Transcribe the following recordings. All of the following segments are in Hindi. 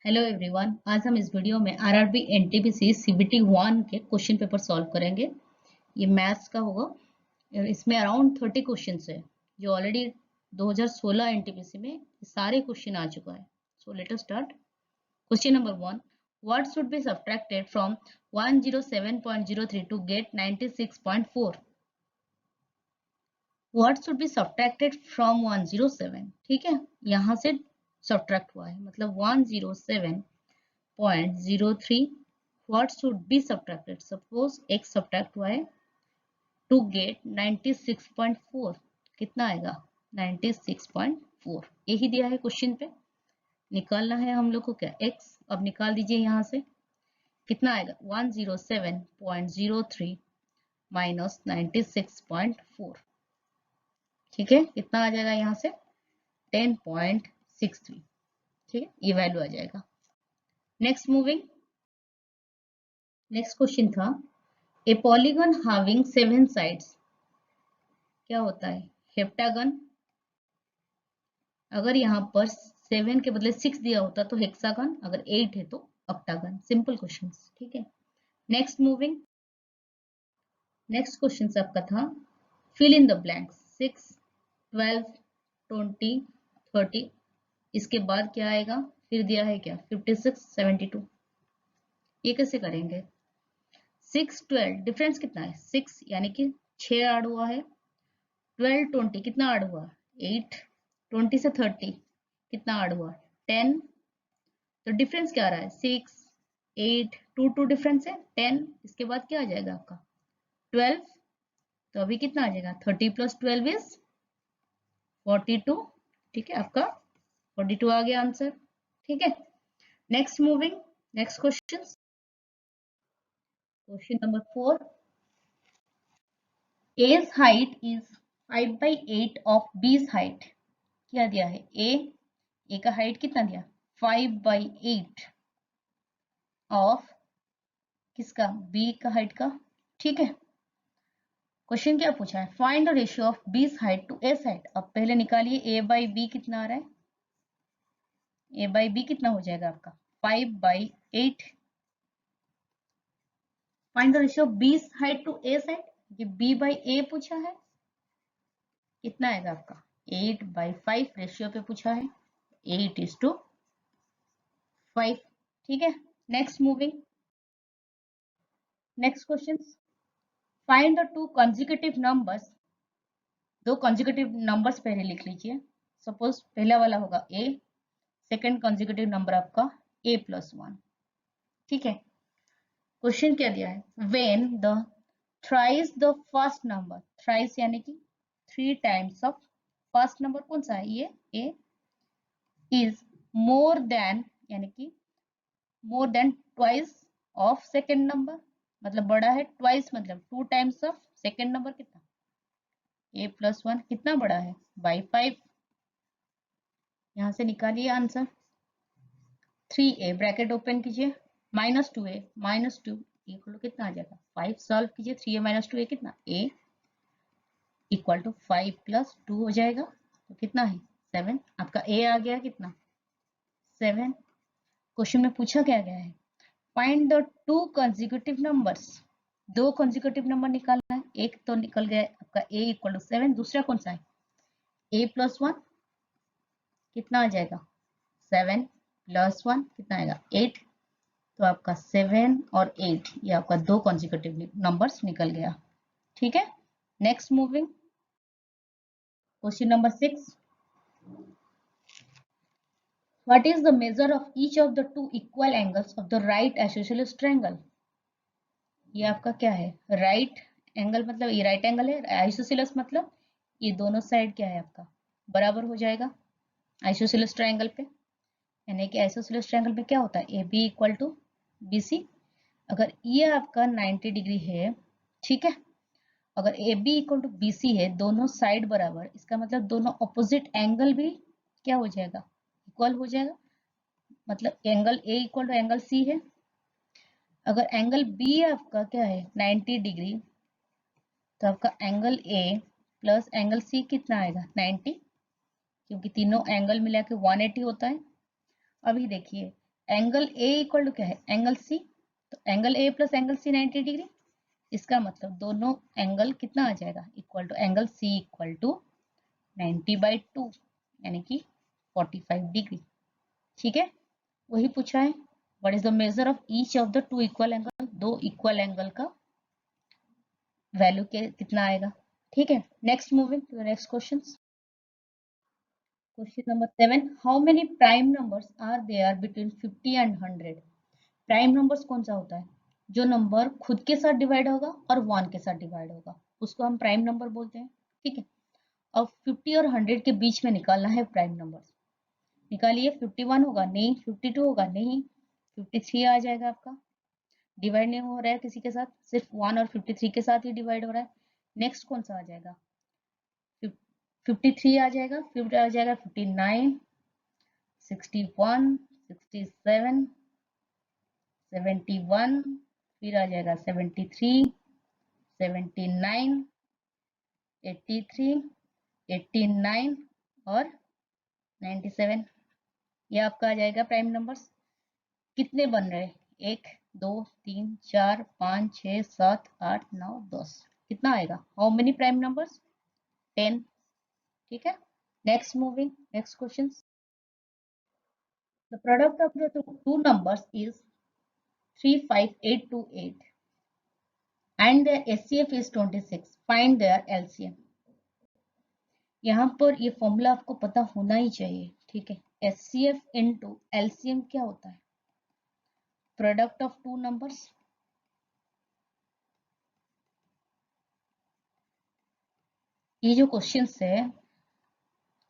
हेलो एवरीवन, आज हम इस वीडियो में आरआरबी एनटीपीसी सीबीटी 1 के क्वेश्चन पेपर सॉल्व करेंगे। ये मैथ्स का होगा और इसमें अराउंड 30 क्वेश्चंस है जो ऑलरेडी 2016 एनटीपीसी में सारे क्वेश्चन आ चुका है। So let us start. Question number 1, what should be subtracted from 107.03 to get 96.4? What should be subtracted from 107, ठीक है, यहाँ से सब्ट्रैक्ट हुआ है, मतलब 107.03 what should be subtracted. Suppose x subtract हुआ है to get 96.4, कितना आएगा 96.4, यही दिया है क्वेश्चन पे। निकालना है हम लोग को क्या, x। अब निकाल दीजिए यहाँ से, कितना आएगा 107.03 माइनस 96.4, ठीक है, कितना आ जाएगा यहाँ से 10.63, ठीक है, ये वैल्यू आ जाएगा। नेक्स्ट मूविंग, नेक्स्ट क्वेश्चन था ए पॉलीगन हैविंग 7 साइड्स, क्या होता है हेप्टागन। अगर यहाँ पर 7 के बदले 6 दिया होता तो हेक्सागन, अगर 8 है तो ऑक्टागन। सिंपल क्वेश्चन, ठीक है। नेक्स्ट मूविंग, नेक्स्ट क्वेश्चन आपका था फिल इन द ब्लैंक्स 6, 12, 20, 30, इसके बाद क्या आएगा, फिर दिया है क्या 56, 72, ये कैसे करेंगे। 6, 12 डिफरेंस कितना है 6, यानी कि 6 ऐड हुआ है। 12, 20 कितना ऐड हुआ 8, 20 से 30 कितना ऐड हुआ 10, तो डिफरेंस क्या आ रहा है 6, 8, 2 डिफरेंस है 10, इसके बाद क्या आ जाएगा आपका 12, तो अभी कितना आ जाएगा 30 + 12 इज 42, ठीक है, आपका 42 आ गया आंसर, ठीक है। Next moving, next question, question number 4, A's height is 5/8 of B's height, क्या दिया है ए का हाइट कितना दिया 5/8 ऑफ किसका बी का हाइट का, ठीक है। क्वेश्चन क्या पूछा है, find the ratio of B's height to A's height. अब पहले निकालिए a/b कितना आ रहा है, a/b कितना हो जाएगा आपका 5/8। Find the ratio of B's height to A's height, ये b/a पूछा है, कितना आएगा आपका 8/5 रेशियो पे पूछा है, 8:5, ठीक है। Next moving, next question, find the 2 consecutive numbers. 2 consecutive numbers पहले लिख लीजिए। सपोज पहला वाला होगा a, सेकंड कंसेक्यूटिव नंबर आपका a+1, ठीक है। क्वेश्चन क्या दिया है, when the thrice the first number, thrice यानी कि 3 टाइम्स ऑफ फर्स्ट नंबर कौन सा है ये a, इज मोर देन, यानी कि more than twice of second number, मतलब बड़ा है, ट्वाइस मतलब 2 टाइम्स ऑफ सेकंड नंबर, कितना a+1 कितना बड़ा है बाई 5, यहां से निकालिए आंसर। 3a ब्रैकेट ओपन कीजिए, -2a -2 इक्वल कितना आ जाएगा 5, सॉल्व कीजिए 3a - 2a कितना a इक्वल टू 5 + 2 हो जाएगा, तो कितना है 7, आपका a आ गया कितना 7। क्वेश्चन में पूछा क्या गया है, find the 2 consecutive numbers, 2 consecutive number निकालना है। एक तो निकल गया आपका a = 7, दूसरा कौन सा है a+1, कितना आ जाएगा 7 + 1 कितना आएगा 8, तो आपका 7 और 8 ये आपका 2 कंसेक्यूटिव नंबर्स निकल गया, ठीक है। Next moving, question number 6, what is the measure of each of the 2 equal angles of the right isosceles triangle. ये आपका क्या है राइट एंगल, मतलब ये राइट एंगल है, आइसोसेलेस मतलब ये दोनों साइड क्या है आपका बराबर हो जाएगा आइसोसेलेस ट्रायंगल पे, यानी कि आइसोसेलेस ट्रायंगल में क्या होता है A B equal to B C. अगर ये आपका 90 डिग्री है, ठीक है, अगर A B equal to B C है, दोनों साइड बराबर, इसका मतलब दोनों ऑपोजिट एंगल भी क्या हो जाएगा इक्वल हो जाएगा, मतलब angle A equal to angle C है। अगर एंगल बी आपका क्या है 90 डिग्री, तो आपका angle A plus angle C कितना आएगा 90, क्योंकि तीनों एंगल मिला के 180 होता है। अभी देखिए एंगल ए इक्वल टू क्या है, एंगल सी, तो angle A plus angle C 90 degree. इसका मतलब दोनों एंगल कितना आ जाएगा, equal to angle C equal to 90/2 यानी कि 45 डिग्री। ठीक है, वही पूछा है, what is the measure of each of the two equal angle, दो इक्वल एंगल का वैल्यू के कितना आएगा। ठीक है, next moving to the next question. Question number 7, how many prime numbers are there between 50 and 100। Prime numbers कौन सा होता है, जो नंबर खुद के साथ डिवाइड होगा और 1 के साथ डिवाइड होगा, उसको हम प्राइम नंबर बोलते हैं। ठीक है, अब 50 और 100 के बीच में निकालना है प्राइम नंबर्स। निकालिए, 51 होगा नहीं, 52 होगा नहीं, 53 आ जाएगा आपका, डिवाइड नहीं हो रहा है किसी के साथ, सिर्फ 1 और 53 के साथ ही डिवाइड हो रहा है। नेक्स्ट कौन सा आ जाएगा, 53 आ जाएगा, फिर आ जाएगा 59, 61, 67, 71, फिर आ जाएगा 73, 79, 83, 89 और 97। ये आपका आ जाएगा प्राइम नंबर्स। कितने बन रहे, 1 2 3 4 5 6 7 8 9 10, कितना आएगा, हाउ मेनी प्राइम नंबर्स, 10। ठीक है, next moving next question. The product of the two numbers is 35828 and their HCF is 26. Find their LCM. यहाँ पर ये फॉर्मूला आपको पता होना ही चाहिए। ठीक है, HCF इनटू LCM क्या होता है, प्रोडक्ट ऑफ टू नंबर्स। ये जो क्वेश्चन है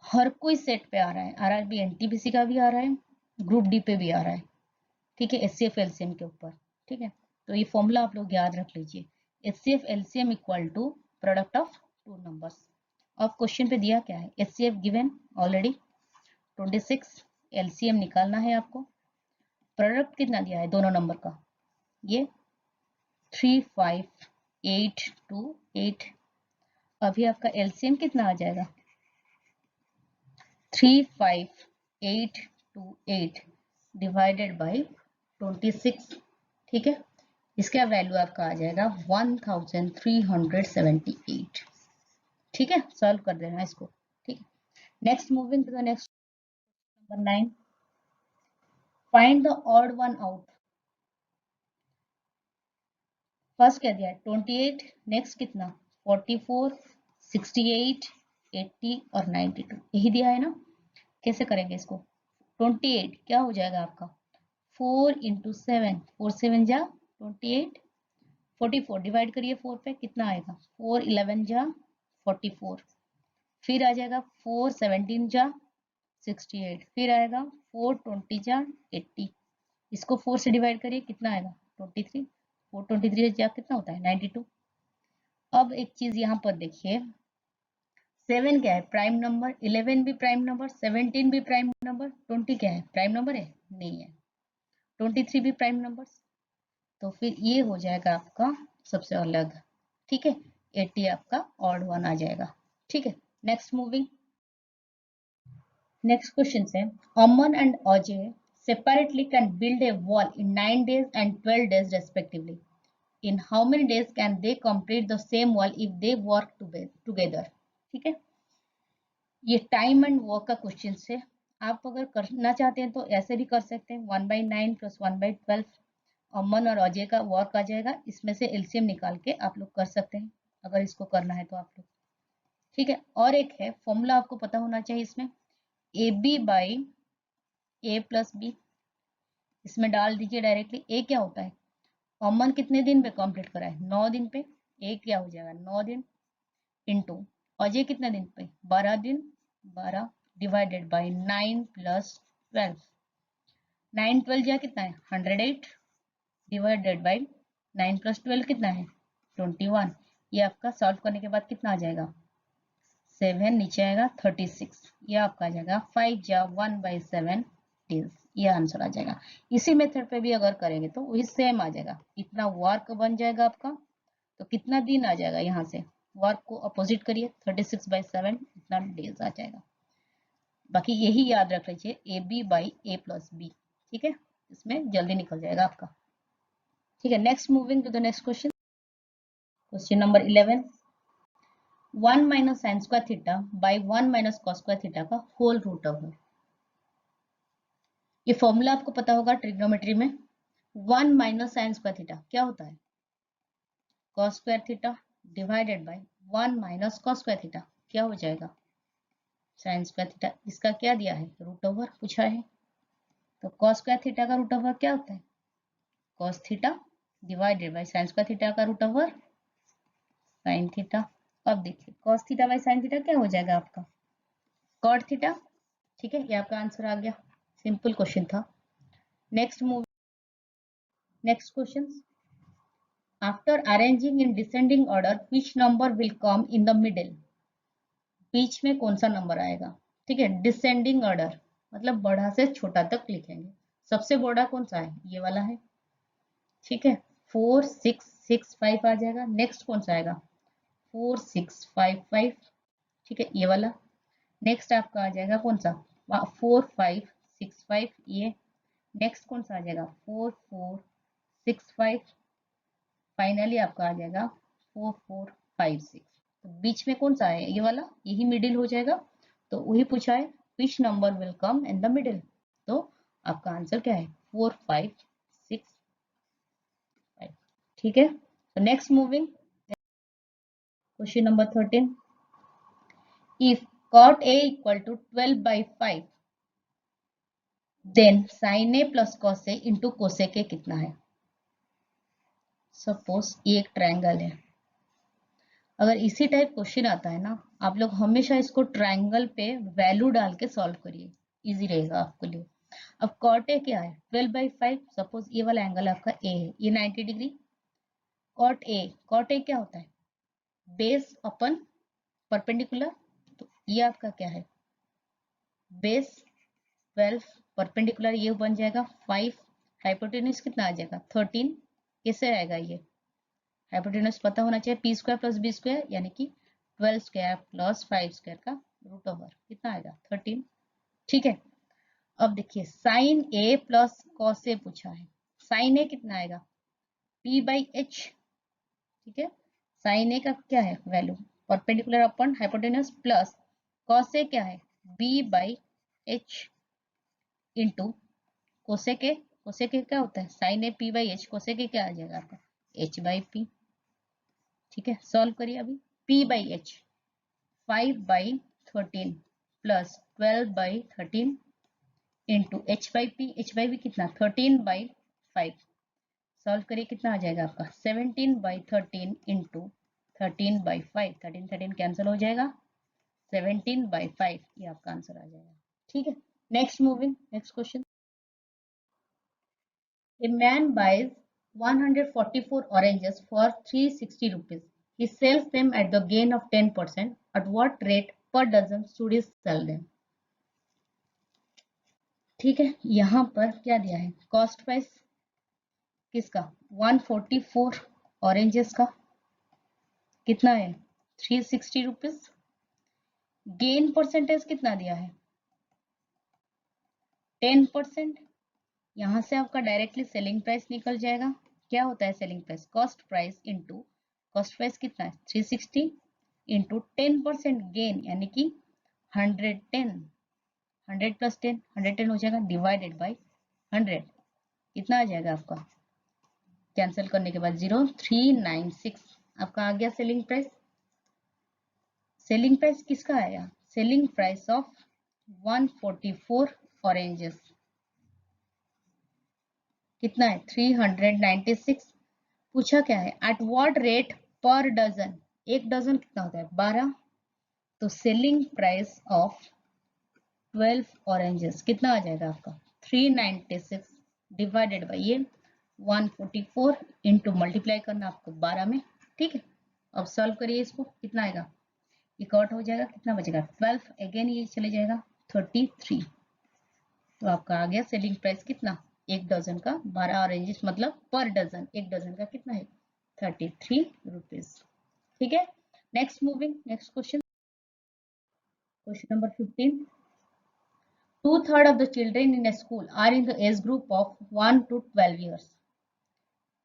हर कोई सेट पे आ रहा है, RRB NTPC का भी आ रहा है, ग्रुप डी पे भी आ रहा है। ठीक है, HCF LCM के ऊपर। ठीक है, तो ये फॉर्मूला आप लोग याद रख लीजिए, HCF LCM equal to product of two numbers. अब क्वेश्चन पे दिया क्या है, HCF गिवन ऑलरेडी 26, LCM निकालना है आपको। प्रोडक्ट कितना दिया है दोनों नंबर का, ये 35828। अभी आपका LCM कितना आ जाएगा, 35828 डिवाइडेड बाई 26। ठीक है, इसका वैल्यू आपका आ जाएगा 1378। ठीक है, सॉल्व कर देना इसको। ठीक है, next moving to the next number 9, find the odd one out. First क्या दिया है 28, नेक्स्ट कितना 44, 68, 80 और 92, यही दिया है ना। कैसे करेंगे इसको, 28 क्या हो जाएगा आपका 4 इंटू 7, 4 7 जा 28, 44 डिवाइड करिए 4 पे, कितना आएगा 4 11 जा 44, फिर आ जाएगा 4 17 जा 68, फिर आएगा 4 20 जा 80, इसको 4 से डिवाइड करिए, कितना आएगा 23, 4 23 जा कितना होता है 92। अब एक चीज यहाँ पर देखिए, 7 क्या है प्राइम नंबर, 11 भी प्राइम नंबर, 17 भी प्राइम नंबर, 20 क्या है प्राइम नंबर है, नहीं है, 23 भी प्राइम नंबर, तो फिर ये हो जाएगा आपका सबसे अलग। ठीक है, 80 आपका ऑड वन आ जाएगा। ठीक है, नेक्स्ट मूविंग नेक्स्ट क्वेश्चन है, Aman and Ajay separately can build a wall in 9 days and 12 days respectively. In how many days can they complete the same wall if they work together? ठीक है, ये टाइम एंड वर्क का क्वेश्चन है। आप अगर करना चाहते हैं तो ऐसे भी कर सकते हैं, 1/9 + 1/12 अमन और अजय का वर्क आ जाएगा, इसमें से एलसीएम निकाल के आप लोग कर सकते हैं अगर इसको करना है तो आप लोग। ठीक है, और एक है फॉर्मूला आपको पता होना चाहिए इसमें, AB/A+B, इसमें डाल दीजिए डायरेक्टली। ए क्या होता है, अमन कितने दिन पे कंप्लीट करा है 9 दिन पे, ए क्या हो जाएगा 9 दिन, इंटू अजय कितने दिन पे 12 दिन, 12 डिवाइडेड बाई 9 + 12, 9 12 जा कितना है 108, डिवाइडेड बाई 9 + 12 कितना है 21। ये आपका सॉल्व करने के बाद कितना आ जाएगा 7, नीचे आएगा 36, ये आपका आ जाएगा 5 जा 1/7 डेज, ये आंसर आ जाएगा। इसी मेथड पे भी अगर करेंगे तो वही सेम आ जाएगा, इतना वर्क बन जाएगा आपका, तो कितना दिन आ जाएगा यहाँ से, वर्क को अपोजिट करिए 36/7, इतना डेज आ जाएगा। बाकी यही याद रख लीजिए AB/A+B। ठीक है, इसमें जल्दी निकल जाएगा आपका। ठीक है, next moving to the next question. Question number 11, 1 minus sine square theta by 1 minus cos square theta का होल रूट ओवर। ये फॉर्मूला आपको पता होगा ट्रिग्नोमेट्री में। 1 माइनस साइन स्क्वायर थीटा क्या होता है, cos square theta divided by 1 minus cos square theta क्या हो जाएगा, साइन स्क्वायर थीटा। इसका क्या दिया है, रूट ओवर पूछा है। तो कॉस स्क्वायर थीटा का रूट ओवर क्या होता है, cos theta divided by sine square theta का रूट ओवर साइन थीटा। अब देखिए cos theta by sine theta क्या हो जाएगा आपका, कॉट थीटा। ठीक है, ये आपका आंसर आ गया, सिंपल क्वेश्चन था। Next move, next question, after arranging in descending order which number will come in the middle. बीच में कौन सा नंबर आएगा। ठीक है, डिसेंडिंग ऑर्डर मतलब बड़ा से छोटा तक लिखेंगे। सबसे बड़ा कौन सा है, ये वाला है। ठीक है, 4 6 6 5 आ जाएगा। नेक्स्ट कौन सा आएगा, 4 6 5 5। ठीक है, ये वाला। नेक्स्ट आपका आ जाएगा कौन सा, 4 5 6 5 ये। नेक्स्ट कौन सा आ जाएगा, 4 4 6 5। फाइनली आपका आ जाएगा 4 4 5 6। तो बीच में कौन सा है, ये वाला, यही मिडिल हो जाएगा। तो वही पूछा है which number will come in the middle. तो आपका आंसर क्या है, 4 5 6 5। ठीक है, तो next moving question number 13, if cot a equal to 12 by 5 then sin a plus cos a into cosec a कितना है। सपोज ये एक ट्रायंगल है, अगर इसी टाइप क्वेश्चन आता है ना, आप लोग हमेशा इसको ट्रायंगल पे वैल्यू डाल के सॉल्व करिए, इजी रहेगा आपके लिए। अब कॉट ए क्या है, 12 by 5। सपोज ये वाला एंगल आपका ए है, ये 90 डिग्री। कॉट ए क्या होता है, बेस अपन परपेंडिकुलर। तो ये आपका क्या है, बेस 12 परपेंडिकुलर, ये बन जाएगा 5। हाइपोटेन्यूज कितना आ जाएगा 13। कैसे आएगा ये, हाइपोटेन्यूज पता होना चाहिए, P square plus B square यानी कि 12 स्क्वायर प्लस 5 स्क्वायर का रूट ओवर कितना आएगा 13। ठीक है, अब देखिए sine A plus cos A पूछा है। साइन ए कितना आएगा, पी बाई एच। ठीक है, साइन ए का क्या है value, perpendicular upon hypotenuse, plus cos A क्या है, B by H into cosec A. Cosec A क्या होता है, sine A P by H, cosec A क्या आ जाएगा आपका एच बाई पी। ठीक है, सॉल्व करिए अभी। p by H 5 by 13 plus 12 by 13 into H by P. H by P कितना 13 बाई 5। सॉल्व करिए कितना आ जाएगा आपका 17 बाई 13 इंटू 13 बाई 5। 13 13 कैंसिल हो जाएगा, 17 बाई 5 ये आपका आंसर आ जाएगा। ठीक है, next moving next question, A man buys 144 oranges for 360 rupees. He sells them at the gain of 10%. At what rate per dozen should he sell them? ठीक है, यहाँ पर क्या दिया है, कॉस्ट प्राइस किसका 144 ऑरेंजेस का कितना है 360 रुपीज। गेन परसेंटेज कितना दिया है 10%। यहाँ से आपका डायरेक्टली सेलिंग प्राइस निकल जाएगा। क्या होता है selling price, cost price into cost price कितना है 360 इंटू 10% गेन यानी कि 110। 100 प्लस 10 110 हो जाएगा, डिवाइडेड बाई 100 कितना आ जाएगा आपका, कैंसिल करने के बाद 0396 आपका आ गया सेलिंग प्राइस। सेलिंग प्राइस किसका आया, सेलिंग प्राइस ऑफ 144 ऑरेंजेस कितना है 396। पूछा क्या है, at what rate per dozen, एक डजन कितना होता है 12। तो सेलिंग प्राइस ऑफ 12 ऑरेंजेस कितना आ जाएगा आपका 396 डिवाइडेड बाई ये 144 इंटू मल्टीप्लाई करना आपको 12 में। ठीक है, अब सॉल्व करिए इसको, कितना आएगा, ये कट हो जाएगा, कितना बचेगा 12, अगेन ये चले जाएगा 33। तो आपका आ गया सेलिंग प्राइस कितना, एक डजन का 12 ऑरेंजेस मतलब पर डजन, एक डजन का कितना है 33 रुपीज। ठीक है, next moving next question, question number 15, 2/3 of the children in a school are in the age group of 1 to 12 years.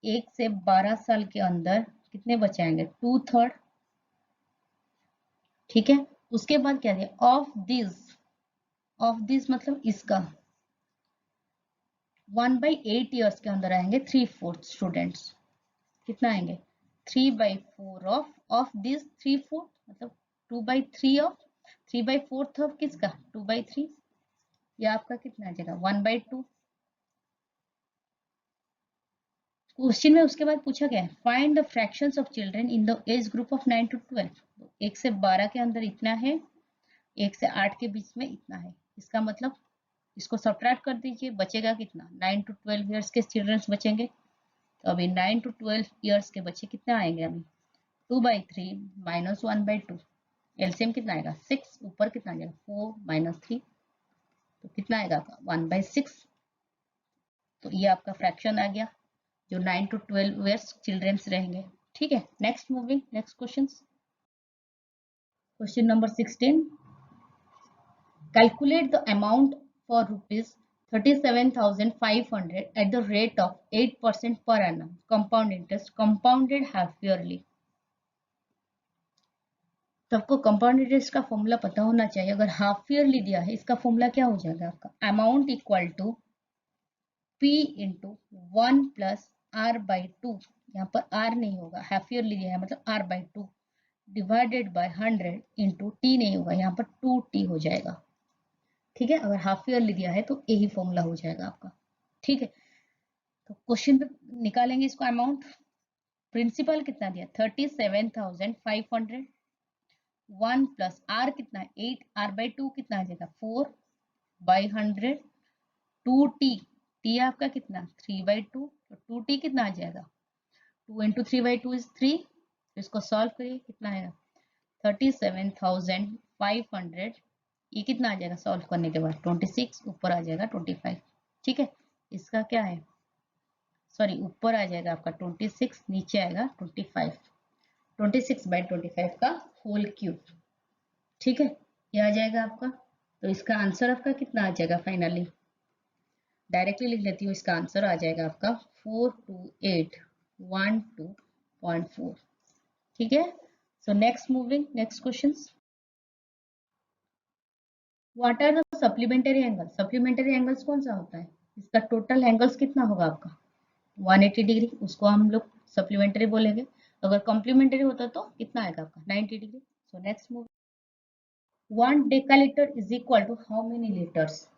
1 से 12 साल के अंदर कितने बच्चे आएंगे? 2/3, ठीक है। उसके बाद क्या दिया? ऑफ दिस मतलब इसका 1/8 ईयर्स के अंदर आएंगे 3/4 स्टूडेंट्स। कितना आएंगे? 3/4 ऑफ दिस 3/4 मतलब 2/3 ऑफ 3/4 ऑफ किसका? 2/3। ये आपका कितना आ जाएगा? 1/2। क्वेश्चन में उसके बाद पूछा गया है find the fractions of children in the age group of 9 to 12। 1 से 12 के अंदर इतना है, 1 से 8 के बीच में इतना है। इसका मतलब इसको सब्ट्रैक्ट कर दीजिए, बचेगा कितना? 9 to 12 ईयर्स के चिल्ड्रंस बचेंगे। तो अभी 9 to 12 ईयर्स के बच्चे कितना आएंगे? अभी 2/3 माइनस 1/2, एलसीएम कितना आएगा? 6। ऊपर कितना आ जाएगा? 4 माइनस 3, तो कितना आएगा आपका? 1/6। तो ये आपका फ्रैक्शन आ गया जो 9 to 12 ईयर्स चिल्ड्रंस रहेंगे, ठीक है। Next moving, next question. Question number 16, calculate the amount for rupees 37,500 at the rate of 8% per annum compound interest compounded half yearly। तो आपको कंपाउंड इंटरेस्ट का फॉर्मूला पता होना चाहिए। अगर हाफ ईयरली दिया है, इसका फॉर्मूला क्या हो जाएगा आपका? Amount equal to P into 1 plus R/2। यहाँ पर R नहीं होगा, हाफ ईयरली दिया है मतलब R/2 divided by 100 into T नहीं होगा, यहाँ पर 2T हो जाएगा, ठीक है। अगर हाफ ईयरली दिया है तो यही फॉर्मूला हो जाएगा आपका, ठीक है। तो क्वेश्चन पे निकालेंगे इसको अमाउंट। प्रिंसिपल कितना दिया? 37,500। 1 प्लस R कितना है? 8। R/2 कितना आ जाएगा? 4/100। 2T, T आपका कितना? 3/2। तो 2T कितना आ जाएगा? 2 इंटू 3/2 इज 3। तो इसको सॉल्व करिए, कितना आएगा? 37,500। ये कितना आ जाएगा सॉल्व करने के बाद? 26। ऊपर आ जाएगा 25, ठीक है। इसका क्या है? सॉरी, ऊपर आ जाएगा आपका 26, नीचे आएगा 25। 26/25 का होल क्यूब, ठीक है। ये आ जाएगा आपका। तो इसका आंसर आपका कितना आ जाएगा? फाइनली डायरेक्टली लिख लेती हूँ, इसका आंसर आ जाएगा आपका 42812.4, ठीक है। So next moving, next question. What are the supplementary angle? Supplementary angles कौन सा होता है? इसका टोटल एंगल्स कितना होगा आपका? 180 डिग्री, उसको हम लोग सप्लीमेंटरी बोलेंगे। अगर कॉम्प्लीमेंटरी होता तो कितना आएगा आपका? 90 degree. So next move, 1 decalitre is equal to how many litres?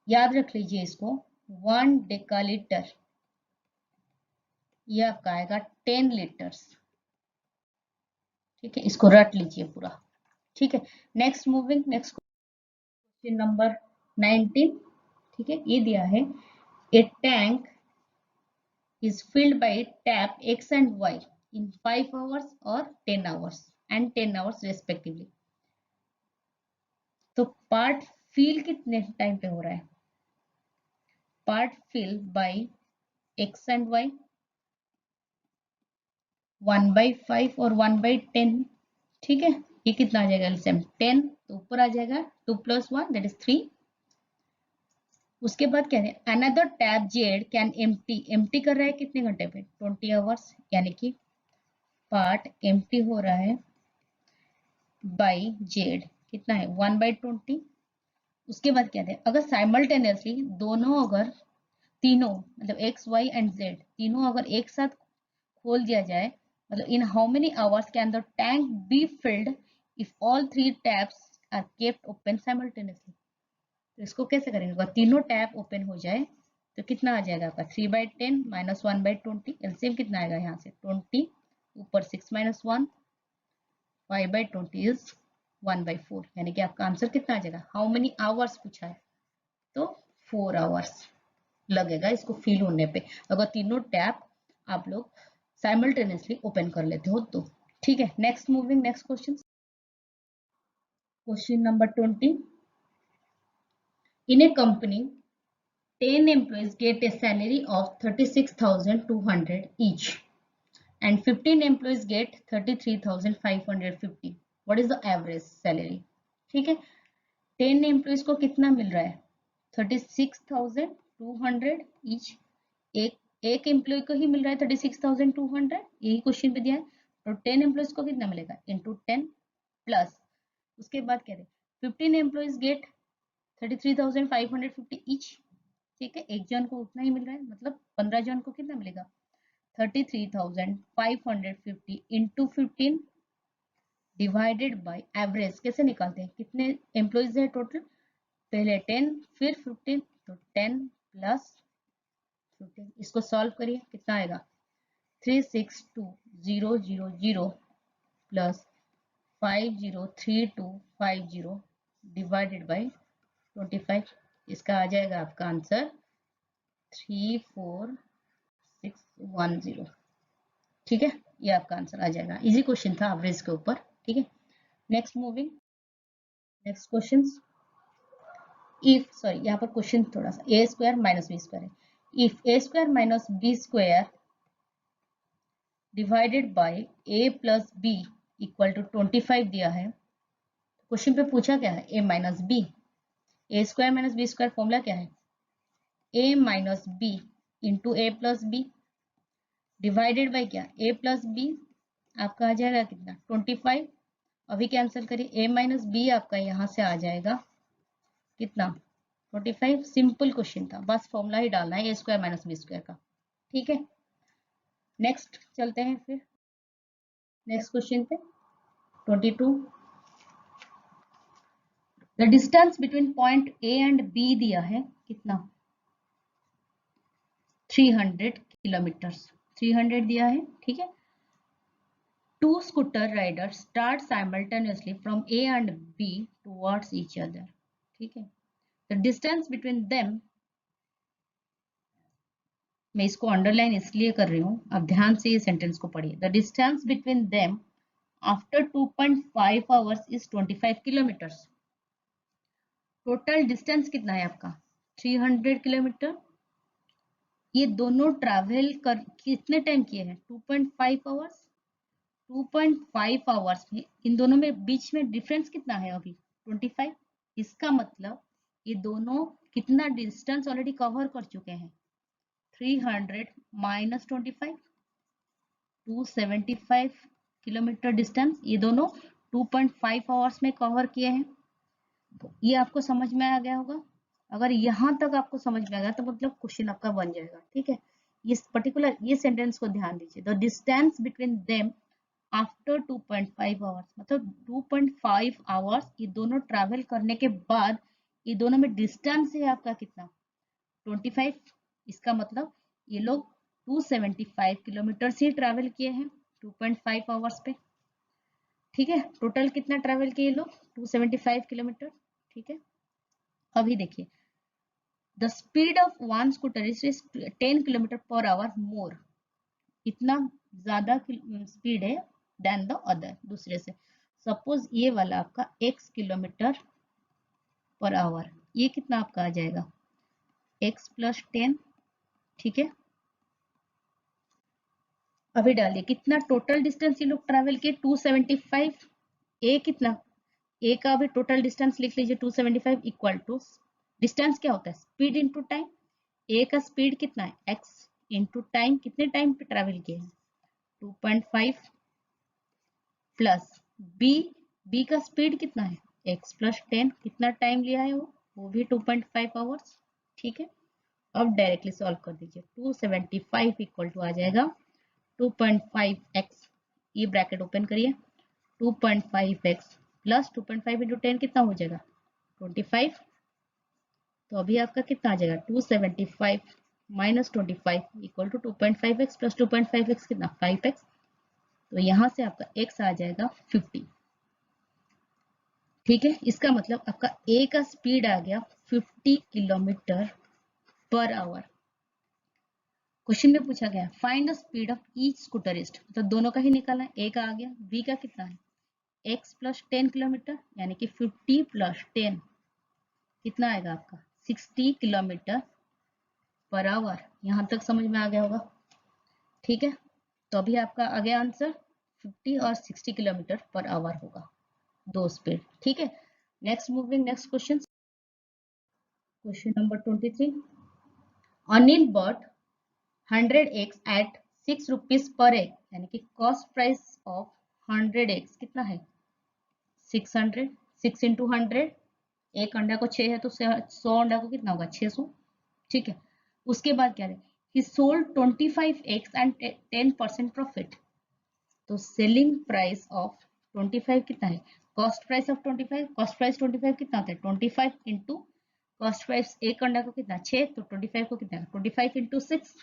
याद रख लीजिए इसको, 1 डेकालीटर ये आपका आएगा 10 लीटर्स, ठीक है। इसको रट लीजिए पूरा, ठीक है। Next moving, next question number 19, ठीक है। ये दिया है ए tank is filled by tap X and Y in 5 hours or 10 hours and 10 hours respectively। तो पार्ट फिल कितने टाइम पे हो रहा है? Part fill by X and Y 1/5 और 1/10, ठीक है। ये कितना आ जाएगा? एलसीएम 10, तो ऊपर आ जाएगा 2 + 1 दैट इज 3। उसके बाद क्या है? Another tap Z can empty कर रहा है कितने घंटे पे? 20 आवर्स, यानी कि पार्ट एम्प्टी हो रहा है बाय जेड कितना है? 1/20। उसके बाद क्या है? अगर साइमल्टेनियसली दोनों, अगर तीनों मतलब एक्स वाई एंड जेड तीनों अगर एक साथ खोल दिया जाए, मतलब in how many hours can the tank be filled if all 3 taps are kept open simultaneously? तो इसको कैसे करेंगे? अगर तीनों टैप ओपन हो जाए तो कितना आ जाएगा आपका? 3/10 माइनस 1/20। एलसीएम कितना आएगा यहाँ से? 20, ऊपर 6 - 1, 5/20 इज 1/4, यानी कि आपका आंसर कितना आ जाएगा? हाउ मेनी आवर्स पूछा है, तो 4 आवर्स लगेगा इसको फिल होने पे, अगर तीनों टैप आप लोग साइमल्टेनियसली ओपन कर लेते हो तो, ठीक है। Next moving, next question. Question number 20, in A company 10 employees get a salary of 36,200 each and 15 employees get 33,550। what is the average salary? ठीक है। 10 एम्प्लॉइज को कितना मिल रहा है? 36,200 ईच। एक एम्प्लॉय को ही मिल रहा है 36,200, यही क्वेश्चन पे दिया है। तो 10 एम्प्लॉइज को कितना मिलेगा? इंटू 10 प्लस उसके बाद कह रहे 15 एम्प्लॉइज गेट 33,550 ईच। ठीक है, एक जन को उतना ही मिल रहा है, मतलब 15 जन को कितना मिलेगा? 33,550 इंटू 15 डिवाइडेड बाय एवरेज। कैसे निकालते हैं? कितने एम्प्लॉइज है टोटल? पहले 10 फिर 15, तो 10 प्लस 15। इसको सॉल्व करिए, कितना आएगा? 362,000 प्लस 503250 डिवाइडेड बाय 25। इसका आ जाएगा आपका आंसर 34610। ठीक है, ये आपका आंसर आ जाएगा। इजी क्वेश्चन था एवरेज के ऊपर। ठीक है, next moving, next question. If sorry, यहाँ पर क्वेश्चन थोड़ा सा A square minus B square है। If A square minus B square divided by A plus B equal to 25 दिया है। क्वेश्चन पे पूछा क्या है? A minus B. A square minus B square formula क्या है? A minus B into A plus B divided by क्या? A plus B. आपका आ जाएगा कितना? 25। अभी कैंसिल करिए, ए माइनस बी आपका यहाँ से आ जाएगा कितना? 25। सिंपल क्वेश्चन था, बस फॉर्मूला ही डालना है ए स्क्वायर माइनस बी स्क्वायर का। ठीक है, नेक्स्ट चलते हैं फिर नेक्स्ट क्वेश्चन पे। 22, the distance between point A and B दिया है कितना? 300 किलोमीटर्स, 300 दिया है। ठीक है, two scooter riders start simultaneously from A and B towards each other. ठीक है, द डिस्टेंस बिटवीन देम, मैं इसको अंडरलाइन इसलिए कर रही हूँ, अब ध्यान से ये सेंटेंस को पढ़िए। The distance between them after 2.5 hours is 25 kilometres. Total distance कितना है आपका? 300 किलोमीटर। ये दोनों ट्रैवल कर कितने टाइम किए हैं? 2.5 आवर्स। 2.5 आवर्स में इन दोनों में बीच में डिफरेंस कितना है? अभी 25। इसका मतलब ये दोनों कितना डिस्टेंस ऑलरेडी कवर कर चुके हैं? 300 माइनस 25, 275 किलोमीटर डिस्टेंस ये दोनों 2.5 आवर्स में कवर किए हैं। तो ये आपको समझ में आ गया होगा। अगर यहाँ तक आपको समझ में आ गया तो मतलब क्वेश्चन आपका बन जाएगा। ठीक है, इस पर्टिकुलर ये सेंटेंस को ध्यान दीजिए। The distance between them after 2.5 hours, मतलब 2.5 आवर्स ये दोनों ट्रैवल करने के बाद ये दोनों में डिस्टेंस है आपका कितना? 25। इसका मतलब ये लोग 275 किलोमीटर से ट्रैवल किए हैं 2.5 आवर्स पे। ठीक है, टोटल कितना ट्रैवल किए लोग? 275 किलोमीटर। ठीक है, अभी देखिए, the speed of one scooter is 10 kilometre per hour more. इतना ज्यादा स्पीड है देन द अदर, दूसरे से। सपोज ये वाला आपका x किलोमीटर पर आवर, ये कितना आपका आ जाएगा? x plus 10। ठीक है, अभी डालिए कितना टोटल डिस्टेंस ये लोग ट्रैवल किए? 275। ए कितना? ए का अभी टोटल डिस्टेंस लिख लीजिए 275 इक्वल टू, डिस्टेंस क्या होता है? Speed into time. ए का स्पीड कितना है? x इंटू टाइम, कितने टाइम पे ट्रैवल किए हैं? 2.5 प्लस बी का स्पीड कितना है? x प्लस 10, कितना टाइम लिया है वो भी 2.5 आवर्स। ठीक है, अब डायरेक्टली सॉल्व कर दीजिए। 275 इक्वल टू आ जाएगा 2.5x, ये ब्रैकेट ओपन करिए, 2.5x प्लस 2.5 इंटू 10 कितना हो जाएगा? 25। तो अभी आपका कितना आ जाएगा? 275 minus 25 equal to 2.5x plus 2.5x कितना? 5x। तो यहाँ से आपका x आ जाएगा 50। ठीक है, इसका मतलब आपका a का स्पीड आ गया 50 किलोमीटर पर आवर। क्वेश्चन में पूछा गया find the speed of each scooterist, तो दोनों का ही निकालना है। a का आ गया, b का कितना है? x प्लस 10 किलोमीटर, यानी कि 50 प्लस 10 कितना आएगा आपका? 60 किलोमीटर पर आवर। यहां तक समझ में आ गया होगा। ठीक है, तो अभी आपका आ गया आंसर 50 और 60 किलोमीटर पर आवर होगा, दो स्पीड। ठीक है, next moving next question, question number 23। Anil bought 100 eggs at 6 rupees per egg, यानी कि कॉस्ट प्राइस ऑफ 100 eggs कितना है 600, 6 इंटू 100, एक अंडा को 6 है तो 100 अंडा को कितना होगा 600, ठीक है। उसके बाद क्या है, he sold 25 eggs and 10% profit. तो सेलिंग प्राइस ऑफ 25 कितना है, cost price of 25, cost price 25 कितना होता है 25 इंटू कॉस्ट प्राइस एक अंडा को कितना 6, तो 25 को कितना 25 इंटू 6,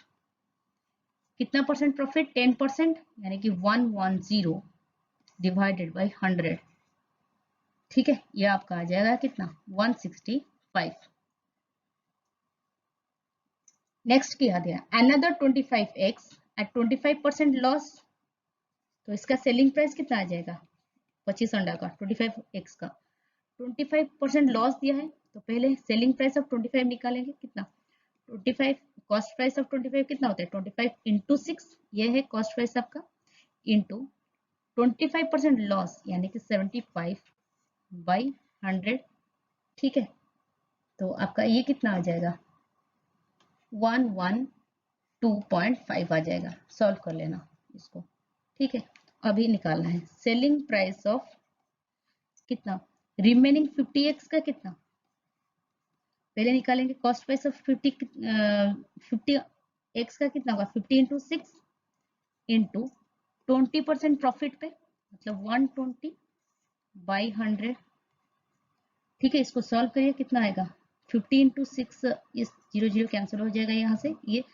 कितना परसेंट प्रॉफिट 10%, यानी कि 110 डिवाइडेड बाई 100, ठीक है। ये आपका आ जाएगा कितना 165। नेक्स्ट क्या दिया, अनदर 25 एक्स एट 25% लॉस। तो इसका सेलिंग प्राइस कितना आ जाएगा 25 अंडा का 25 एक्स का 25% लॉस दिया है, तो पहले सेलिंग प्राइस ऑफ 25 निकालेंगे कितना 25, कॉस्ट प्राइस ऑफ 25 कितना होता है 25 इंटू 6, ये है कॉस्ट प्राइस आपका, इंटू 25% लॉस यानी कि 75 बाई 100, ठीक है। तो आपका ये कितना आ जाएगा 112.5 आ जाएगा। सॉल्व कर लेना इसको, ठीक है। अभी निकालना है सेलिंग प्राइस ऑफ कितना रिमेनिंग 50x का कितना, पहले निकालेंगे कॉस्ट प्राइस ऑफ 50x का कितना होगा 50 इंटू 6 इंटू 20% प्रॉफिट पे, मतलब 120 बाई 100, ठीक है। इसको सॉल्व करिए कितना आएगा 50 इंटू 6, इस 0 0 कैंसिल हो जाएगा यहाँ से, ये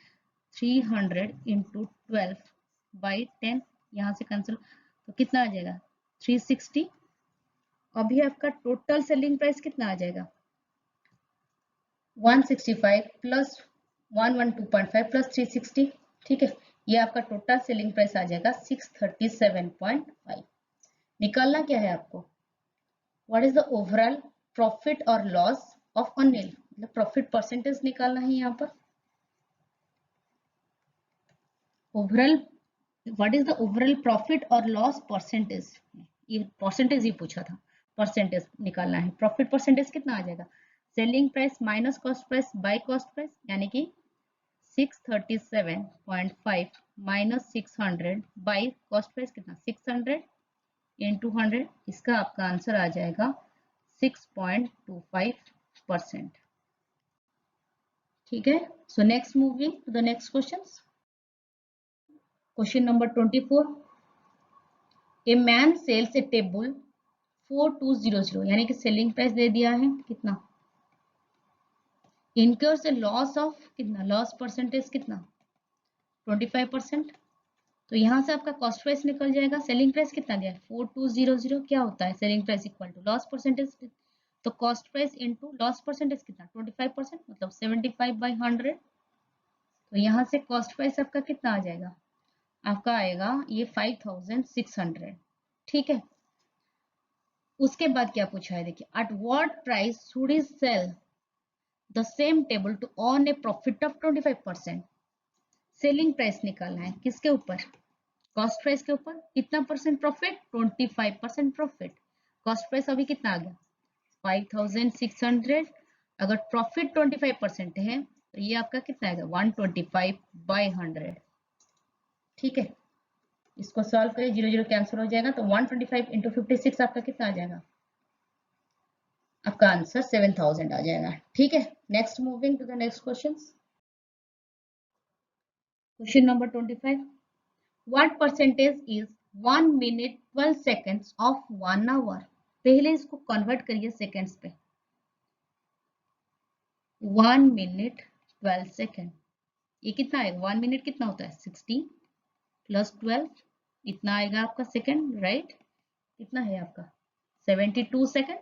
300 इंटू 12 बाई 10 यहाँ से कैंसिल, तो कितना आ जाएगा 360। अभी आपका टोटल सेलिंग प्राइस कितना आ जाएगा 165 प्लस 112.5 प्लस 360, ठीक है। ये आपका टोटल सेलिंग प्राइस आ जाएगा 637.5। निकालना क्या है आपको, what is the overall profit और लॉस ऑफ अनिल, मतलब प्रॉफिट परसेंटेज निकालना है यहाँ पर। Overall what is the overall profit और लॉस परसेंटेज, ये परसेंटेज ही पूछा था, परसेंटेज निकालना है। प्रॉफिट परसेंटेज कितना आ जाएगा selling price minus cost price by cost price, यानी कि 637.5 माइनस 600 बाई कॉस्ट प्राइस कितना 600 इंटू 100, इसका आपका आंसर आ जाएगा 6.25%, ठीक है। So next moving to the next questions, question number 24। A man sells a table 4200, यानी कि सेलिंग प्राइस दे दिया है कितना, इनकर्स ए लॉस ऑफ कितना, लॉस परसेंटेज कितना 25%। तो यहाँ से आपका कॉस्ट प्राइस निकल जाएगा, सेलिंग प्राइस कितना दिया है 4200, क्या होता है selling price equal to loss percentage, तो cost price into loss percentage कितना 25%, मतलब 75 बाई 100। तो यहाँ से कॉस्ट प्राइस आपका कितना आ जाएगा, आपका आएगा ये 5600, ठीक है। उसके बाद क्या पूछा है देखिए, at what price should he sell the same table to earn a profit of 25%। Selling price निकालना है किसके ऊपर, कॉस्ट प्राइस के ऊपर, कितना percent profit 25% profit, cost price अभी कितना आ गया 5600, अगर प्रॉफिट 25% है तो ये आपका कितना आएगा 125 बाई 100, ठीक है। इसको सॉल्व करिए 0 0 कैंसिल हो जाएगा, तो 125 इंटू 56 आपका कितना आ जाएगा, आपका आंसर 7000 आ जाएगा, ठीक है। Next moving to the next question, question number 25। What percentage is 1 minute 12 seconds of 1 hour. पहले इसको कन्वर्ट करिए सेकेंड्स पे, 1 मिनट 12 सेकेंड, ये कितना है 1 मिनट कितना होता है 60 प्लस 12, इतना आएगा आपका सेकेंड, राइट। कितना है आपका 72 सेकेंड।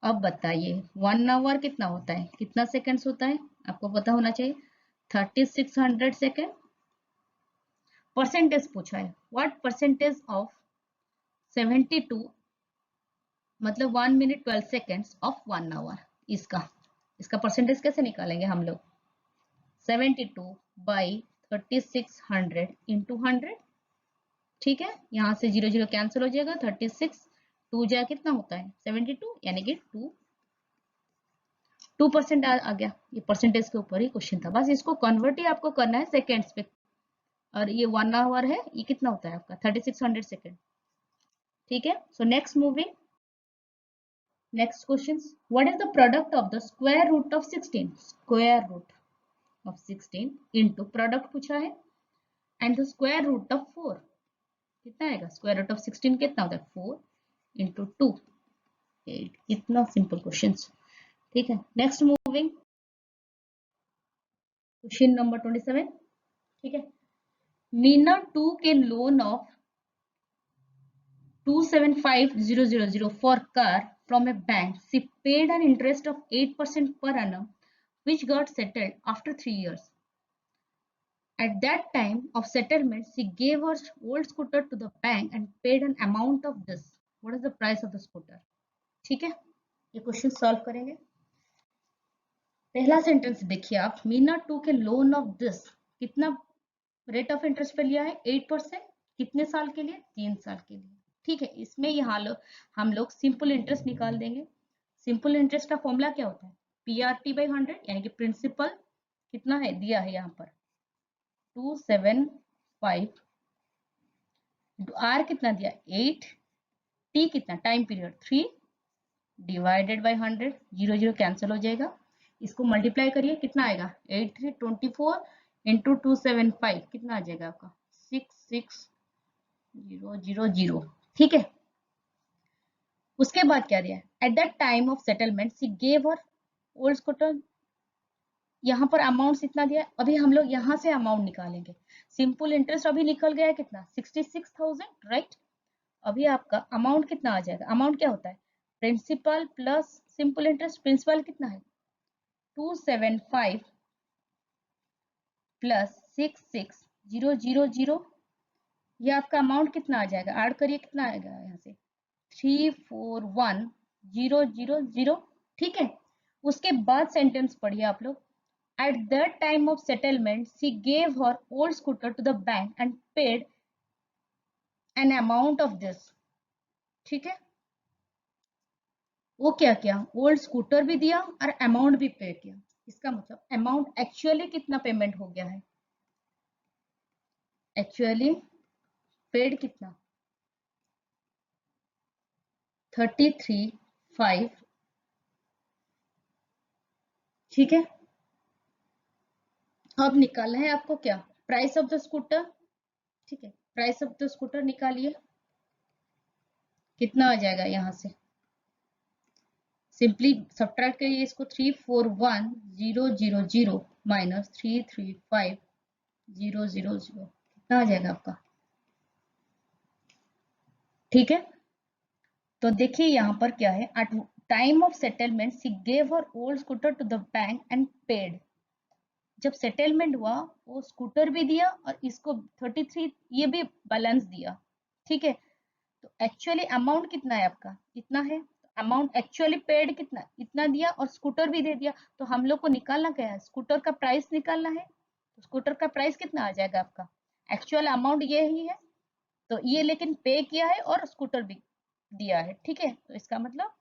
अब बताइए 1 आवर कितना होता है, कितना सेकेंड्स होता है, आपको पता होना चाहिए 3600 सेकेंड। परसेंटेज पूछा है, व्हाट परसेंटेज ऑफ 72, मतलब 1 मिनट 12 सेकेंड्स ऑफ 1 आवर, इसका परसेंटेज कैसे निकालेंगे हम लोग 72 बाई 3600 इंटू 100, ठीक है। यहाँ से 0 0 कैंसिल हो जाएगा, 36 2 जा कितना होता है 72, यानी कि 2% आ गया। ये परसेंटेज के ऊपर ही क्वेश्चन था, बस इसको कन्वर्ट ही आपको करना है सेकेंड्स पे। और ये 1 आवर है, ये कितना होता है आपका 3600 सेकेंड। ठीक है, so next moving, next question, what is the product of the square root of 16, square root of 16 into product पूछा है, and the square root of 4 कितना आएगा, स्क्वायर रूट ऑफ 16 कितना होता है 4 इंटू 2 8। इतना सिंपल क्वेश्चन। ठीक है, नेक्स्ट मूविंग, क्वेश्चन नंबर 27। ठीक है, मीना 2 के loan of 275,000 for car from a bank. She paid an interest of 8% per annum, which got settled after 3 years. At that time of settlement, she gave her old scooter to the bank and paid an amount of this. What is the price of the scooter? ठीक है, ये क्वेश्चन सॉल्व करेंगे। पहला सेंटेंस देखिए आप, मीना 2 के लोन ऑफ दिस, कितना रेट ऑफ इंटरेस्ट पे लिया है 8%, कितने साल के लिए 3 साल के लिए। ठीक है, इसमें यहाँ हम लोग सिंपल इंटरेस्ट निकाल देंगे। सिंपल इंटरेस्ट का फॉर्मूला क्या होता है, PRT बाई 100, यानी कि प्रिंसिपल कितना है दिया है यहाँ पर 275 इंटू R कितना दिया 8, T कितना time period 3 divided by 100, 0 0 cancel हो जाएगा। इसको मल्टीप्लाई करिए कितना आएगा 8 3 24 इंटू 275 कितना आ जाएगा आपका 66,000। ठीक है, उसके बाद क्या दिया है, at that time of settlement C gave her old scooter, यहाँ पर अमाउंट इतना दिया है। अभी हम लोग यहाँ से अमाउंट निकालेंगे। सिंपल इंटरेस्ट अभी निकल गया है कितना 66,000, राइट। अभी आपका अमाउंट कितना आ जाएगा, अमाउंट क्या होता है principal plus simple interest. Principal कितना है 275 प्लस 66,000, ये आपका अमाउंट कितना आ जाएगा, ऐड करिए कितना आएगा यहाँ से 341,000। ठीक है, उसके बाद सेंटेंस पढ़िए आप लोग, at the time of settlement she gave her old scooter to the bank and paid an amount of this. ठीक है, वो क्या किया, ओल्ड स्कूटर भी दिया और अमाउंट भी पे किया। इसका मतलब अमाउंट एक्चुअली कितना पेमेंट हो गया है, एक्चुअली पेड कितना 33,500। ठीक है, अब निकालना है आपको क्या, प्राइस ऑफ द स्कूटर। ठीक है, प्राइस ऑफ द स्कूटर निकालिए, कितना आ जाएगा यहाँ से, सिंपली सब्ट्रैक्ट करिए इसको 341,000 माइनस 335,000, कितना आ जाएगा आपका। ठीक है, तो देखिए यहाँ पर क्या है, at time of settlement she gave her old scooter to the bank and paid. जब सेटलमेंट हुआ वो स्कूटर भी दिया और इसको 33 ये भी बैलेंस दिया। ठीक है, तो एक्चुअली अमाउंट कितना है आपका, इतना है। अमाउंट एक्चुअली पेड कितना, इतना दिया और स्कूटर भी दे दिया। तो हम लोग को निकालना क्या है, स्कूटर का प्राइस निकालना है। तो स्कूटर का प्राइस कितना आ जाएगा आपका, एक्चुअल अमाउंट ये ही है, तो ये लेकिन पे किया है और स्कूटर भी दिया है। ठीक है, तो इसका मतलब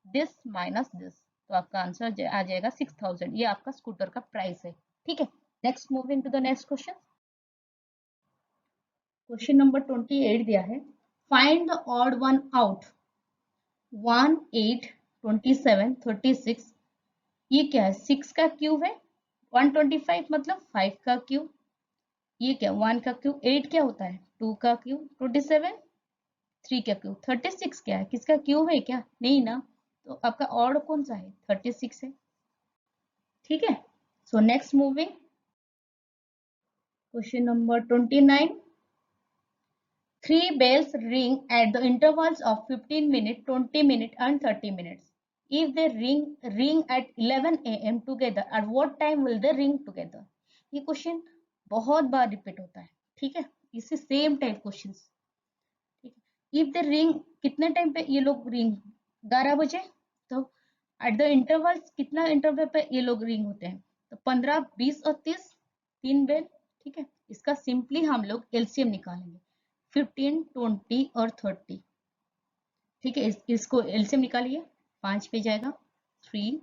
दिस माइनस दिस, तो आपका आंसर आ जाएगा 6,000। ये आपका स्कूटर का प्राइस है। ठीक है, next moving to the next question. Question number 28 दिया है, find the odd one out 1 8 27 36। ये क्या है 6 का क्यूब है, 125 मतलब 5 का क्यूब, ये क्या 1 का क्यूब, 8 क्या होता है 2 का क्यूब, 27 3 का क्यूब, 36 क्या है, किसका क्यूब है क्या, नहीं ना। तो आपका ऑड कौन सा है 36 है। ठीक है, so next moving, question number 29। 3 bells ring at the intervals of 15 minutes, 20 minutes and 30 minutes. If they ring at 11 a.m. together, at what time will they ring together? ये क्वेश्चन बहुत बार रिपीट होता है। ठीक है, इसी सेम टाइप क्वेश्चन। ठीक है, इफ द रिंग कितने टाइम पे ये लोग रिंग 11 बजे, तो एट द इंटरवल्स कितना इंटरवल पे ये लोग रिंग होते हैं, तो 15 20 और 30 3 बेल। ठीक है, इसका सिंपली हम लोग एलसीएम निकालेंगे 15 20 और 30। ठीक है, इसको एलसीएम निकालिए, 5 पे जाएगा, 3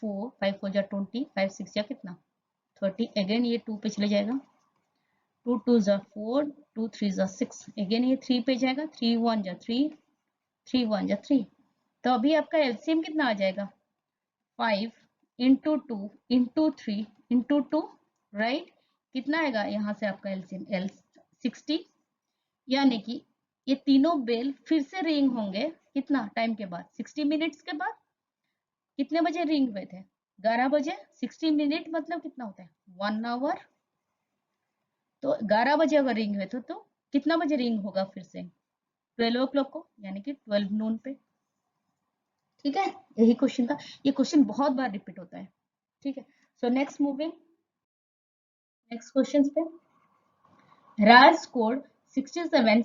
4 5 4 जा 20, 5 6 जा कितना 30, अगेन ये 2 पे चले जाएगा, 2 2 जा 4, 2 3 जा 6, अगेन ये 3 पे जाएगा, 3 1 जा 3, 3 1 जा 3। तो अभी आपका एलसीएम कितना आ जाएगा, 5 इंटू 2 इंटू 3 इंटू 2, राइट, कितना आएगा यहाँ से आपका एलसीएम एल 60, यानी कि ये तीनों बेल फिर से रिंग होंगे कितना टाइम के बाद, 60 मिनट्स के बाद। कितने बजे रिंग हुए थे, 11 बजे, 60 मिनट मतलब कितना होता है 1 आवर। तो 11 बजे अगर रिंग हुए तो कितना बजे रिंग होगा फिर से, 12 ओ क्लॉक को, यानी कि 12 नून पे। ठीक है, यही क्वेश्चन था, ये क्वेश्चन बहुत बार रिपीट होता है। ठीक है, so next moving next question पे। राज स्कोर्ड 67